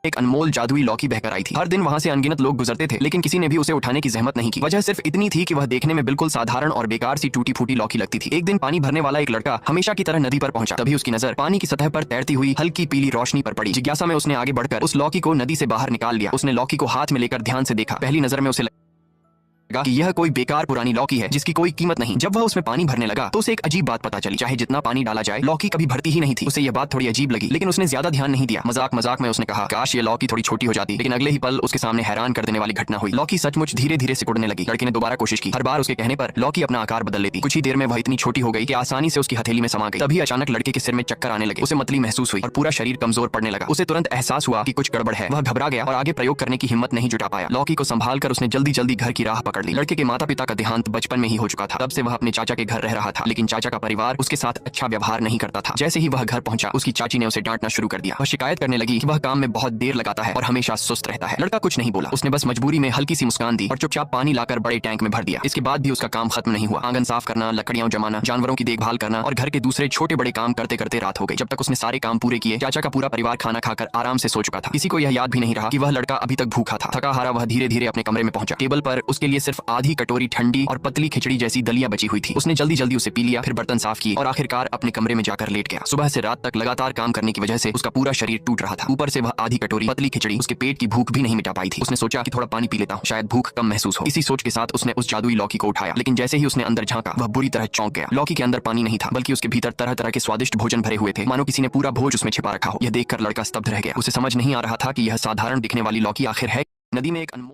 एक अनमोल जादुई लौकी बहकर आई थी। हर दिन वहां से अनगिनत लोग गुजरते थे, लेकिन किसी ने भी उसे उठाने की जहमत नहीं की। वजह सिर्फ इतनी थी कि वह देखने में बिल्कुल साधारण और बेकार सी टूटी फूटी लौकी लगती थी। एक दिन पानी भरने वाला एक लड़का हमेशा की तरह नदी पर पहुंचा। तभी उसकी नजर पानी की सतह पर तैरती हुई हल्की पीली रोशनी पर पड़ी। जिज्ञासा में उसने आगे बढ़कर उस लौकी को नदी से बाहर निकाल लिया। उसने लौकी को हाथ में लेकर ध्यान से देखा। पहली नजर में उसे लगा कि यह कोई बेकार पुरानी लौकी है जिसकी कोई कीमत नहीं। जब वह उसमें पानी भरने लगा तो उसे एक अजीब बात पता चली। चाहे जितना पानी डाला जाए, लौकी कभी भरती ही नहीं थी। उसे यह बात थोड़ी अजीब लगी, लेकिन उसने ज्यादा ध्यान नहीं दिया। मजाक मजाक में उसने कहा, काश ये लौकी थोड़ी छोटी हो जाती। लेकिन अगले ही पल उसके सामने हैरान कर देने वाली घटना हुई। लौकी सचमुच धीरे धीरे सिकुड़ने लगी। लड़के ने दोबारा कोशिश की। हर बार उसके कहने पर लौकी अपना आकार बदल लेती। कुछ ही देर में वह इतनी छोटी हो गई कि आसानी से उसकी हथेली में समा गई। तभी अचानक लड़के के सिर में चक्कर आने लगे। उसे मतली महसूस हुई और पूरा शरीर कमजोर पड़ने लगा। उसे तुरंत एहसास हुआ कि कुछ गड़बड़ है। वह घबरा गया और आगे प्रयोग करने की हिम्मत नहीं जुटा पाया। लौकी को संभाल कर उसने जल्दी जल्दी घर की राह पकड़ ली। लड़के के माता पिता का देहांत बचपन में ही हो चुका था। तब से वह अपने चाचा के घर रह रहा था, लेकिन चाचा का परिवार उसके साथ अच्छा व्यवहार नहीं करता था। जैसे ही वह घर पहुंचा, उसकी चाची ने उसे डांटना शुरू कर दिया। वह शिकायत करने लगी कि वह काम में बहुत देर लगाता है और हमेशा सुस्त रहता है। लड़का कुछ नहीं बोला। उसने बस मजबूरी में हल्की सी मुस्कान दी और चुपचाप पानी लाकर बड़े टैंक में भर दिया। इसके बाद भी उसका काम खत्म नहीं हुआ। आंगन साफ करना, लकड़ियां जमाना, जानवरों की देखभाल करना और घर के दूसरे छोटे बड़े काम करते करते रात हो गई। जब तक उसने सारे काम पूरे किए, चाचा का पूरा परिवार खाना खाकर आराम से सो चुका था। किसी को यह याद भी नहीं रहा कि वह लड़का अभी तक भूखा था। थका हारा वह धीरे धीरे अपने कमरे में पहुंचा। टेबल पर उसके लिए सिर्फ आधी कटोरी ठंडी और पतली खिचड़ी जैसी दलिया बची हुई थी। उसने जल्दी जल्दी उसे पी लिया, फिर बर्तन साफ किए और आखिरकार अपने कमरे में जाकर लेट गया। सुबह से रात तक लगातार काम करने की वजह से उसका पूरा शरीर टूट रहा था। ऊपर से वह आधी कटोरी पतली खिचड़ी उसके पेट की भूख भी नहीं मिटा पाई थी। उसने सोचा कि थोड़ा पानी पी लेता हूँ, शायद भूख कम महसूस हो। इसी सोच के साथ उसने उस जादुई लौकी को उठाया, लेकिन जैसे ही उसने अंदर झांका, वह बुरी तरह चौंक गया। लौकी के अंदर पानी नहीं था, बल्कि उसके भीतर तरह तरह के स्वादिष्ट भोजन भरे हुए थे, मानो किसी ने पूरा भोज उसमें छिपा रखा हो। यह देखकर लड़का स्तब्ध रह गया। उसे समझ नहीं आ रहा था कि यह साधारण दिखने वाली लौकी आखिर है नदी में एक अनमोल